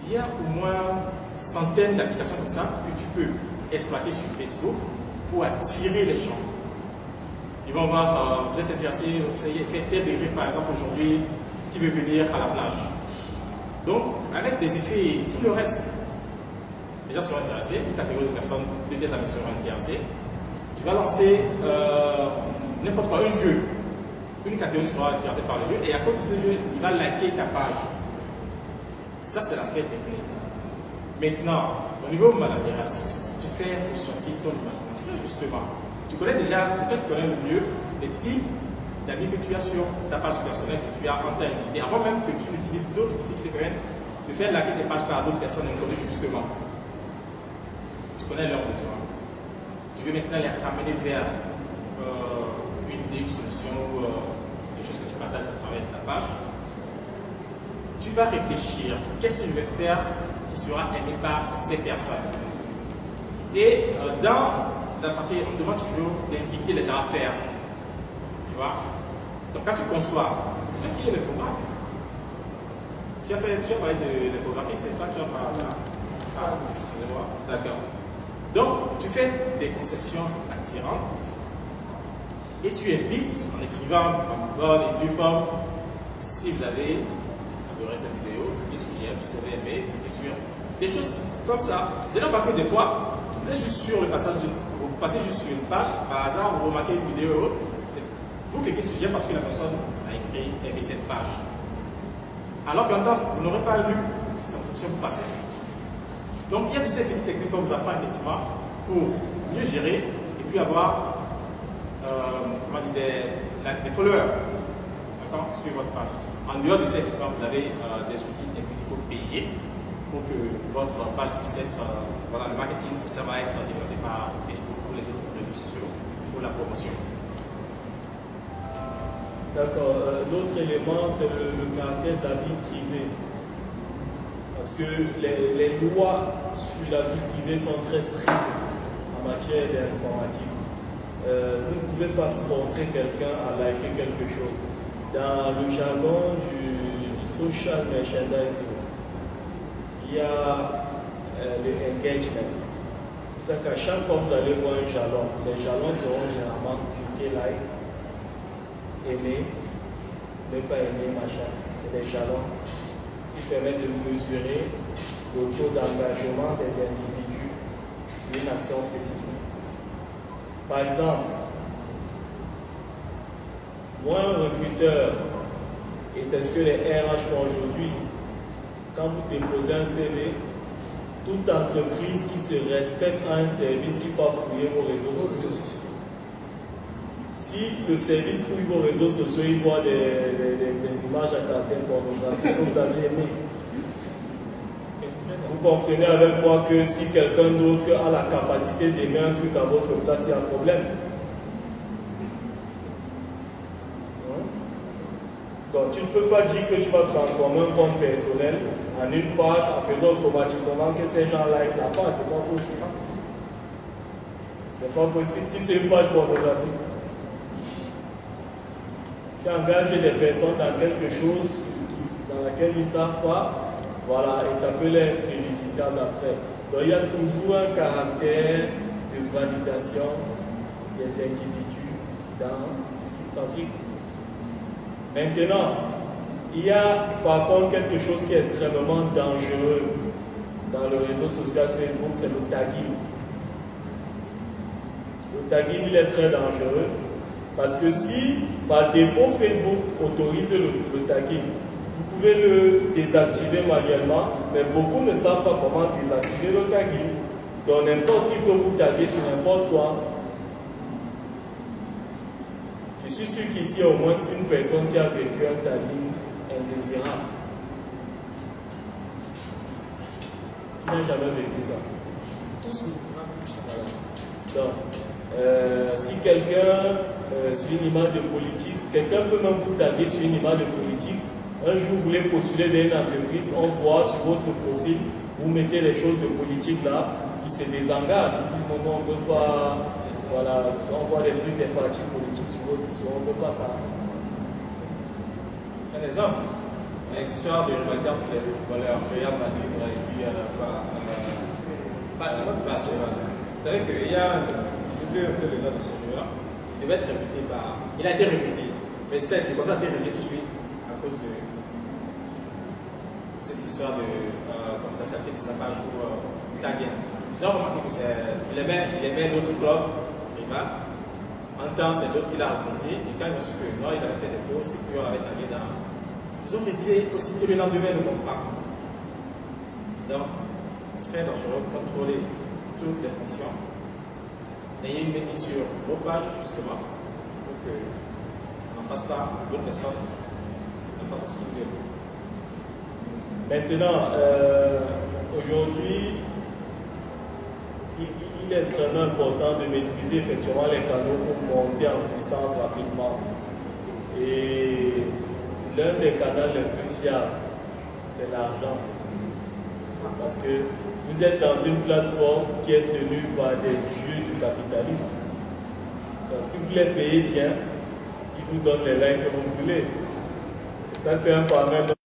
il y a au moins centaines d'applications comme ça que tu peux exploiter sur Facebook pour attirer les gens. Ils vont voir, vous êtes intéressé, vous avez fait tel degré par exemple aujourd'hui, qui veut venir à la plage. Donc, avec des effets et tout le reste, les gens seront intéressés, une catégorie de personnes, de tes amis seront intéressés. Tu vas lancer n'importe quoi, un jeu. Une catégorie sera intéressée par le jeu et à cause de ce jeu, il va liker ta page. Ça, c'est l'aspect technique. Maintenant, au niveau managérial, tu fais ressortir ton imagination, justement. Tu connais déjà, c'est toi qui connais le mieux les types d'amis que tu as sur ta page personnelle, que tu as en ta invité, avant même que tu n'utilises d'autres outils qui te permettent de faire liker tes pages par d'autres personnes inconnues, justement. Tu connais leurs besoins. Tu veux maintenant les ramener vers une idée, une solution ou des choses que tu partages à travers ta page. Tu vas réfléchir, qu'est-ce que je vais faire qui sera aimé par ces personnes. Et dans la partie, on me demande toujours d'inviter les gens à faire. Tu vois? Donc quand tu conçois, c'est toi qui es l'infographe. Tu as parlé de l'infographie, c'est pas toi par hasard. Ah, excusez-moi. D'accord. Donc, tu fais des conceptions attirantes et tu invites en écrivant en bonne et due forme si vous avez adoré cette vidéo, cliquez sur j'aime, si vous avez aimé, cliquez sur des choses comme ça. Vous allez remarquer des fois, vous êtes juste sur le passage, vous passez juste sur une page, par hasard, vous remarquez une vidéo ou autre, vous cliquez sur j'aime parce que la personne a écrit aimé cette page. Alors qu'en temps, vous n'aurez pas lu cette instruction pour passer. Donc il y a toutes ces petites techniques qu'on vous apprend effectivement pour mieux gérer et puis avoir comment dire, des followers sur votre page. En dehors de ça, effectivement, vous avez des outils techniques qu'il faut payer pour que votre page puisse être, voilà, le marketing, ça va être développé par Facebook ou les autres réseaux sociaux pour la promotion. D'accord. L'autre élément, c'est le caractère de la vie privée. Parce que les lois sur la vie privée sont très strictes en matière d'informatique. Vous ne pouvez pas forcer quelqu'un à liker quelque chose. Dans le jargon du social merchandising, il y a le engagement. C'est ça qu'à chaque fois que vous allez voir un jalon, les jalons seront généralement cliqués like, aimer, ne pas aimer, machin. C'est des jalons qui permettent de mesurer le taux d'engagement des individus sur une action spécifique. Par exemple, moi, un recruteur, et c'est ce que les RH font aujourd'hui, quand vous déposez un CV, toute entreprise qui se respecte a un service qui va fouiller vos réseaux sociaux. Si le service fouille vos réseaux sociaux, il voit des images à caractère pornographique que vous avez aimé. Vous comprenez avec moi que si quelqu'un d'autre a la capacité d'aimer un truc à votre place, il y a un problème. Donc tu ne peux pas dire que tu vas transformer un compte personnel en une page en faisant automatiquement que ces gens like la page. C'est pas possible. C'est pas possible si c'est une page pornographique. Tu engages des personnes dans quelque chose dans laquelle ils ne savent pas, voilà, et ça peut leur être préjudiciable après. Donc il y a toujours un caractère de validation des individus dans ce qu'ils fabriquent. Maintenant, il y a par contre quelque chose qui est extrêmement dangereux dans le réseau social Facebook, c'est le tagging. Le tagging, il est très dangereux parce que si par défaut Facebook autorise le tagging, vous pouvez le désactiver manuellement, mais beaucoup ne savent pas comment désactiver le tagging. Donc n'importe qui peut vous taguer sur n'importe quoi. Je suis sûr qu'ici, il y a au moins une personne qui a vécu un tagging indésirable. Qui n'a jamais vécu ça? Tous nous avons vécu ça. Voilà. Donc, si quelqu'un, sur une image de politique, quelqu'un peut même vous taguer sur une image de politique. Un jour, vous voulez postuler dans une entreprise, on voit sur votre profil, vous mettez les choses de politique là, ils se désengagent. Ils disent, non, on ne veut pas. Voilà, on voit des trucs des partis politiques sur votre, on ne veut pas ça. Un exemple, les histoires de rivalité entre les footballeurs, Real Madrid et puis Barcelone. Vous savez qu'il y a j'oublie un peu le nom de ce jeu-là. Il devait être répété par. Il a été répété. Mais c'est le contrat a été retiré tout de suite à cause de cette histoire de confidentialité de sa page ou taguer. Ils ont remarqué qu'il aimait l'autre club, rival. En temps, c'est l'autre qui l'a rencontré. Et quand ils ont su que non, il avait fait des pauses et puis on l'avait tagué dans. Ils ont résilié aussitôt le lendemain le contrat. Donc, très dangereux, contrôler toutes les fonctions. Ayez une mise sur vos pages, justement, pour qu'on n'en fasse pas d'autres personnes. Maintenant, aujourd'hui, il est extrêmement important de maîtriser effectivement les canaux pour monter en puissance rapidement. Et l'un des canaux les plus fiables, c'est l'argent. Parce que vous êtes dans une plateforme qui est tenue par des dieux du capitalisme. Donc, si vous les payez bien, ils vous donnent les likes que vous voulez. Ça, c'est un paramètre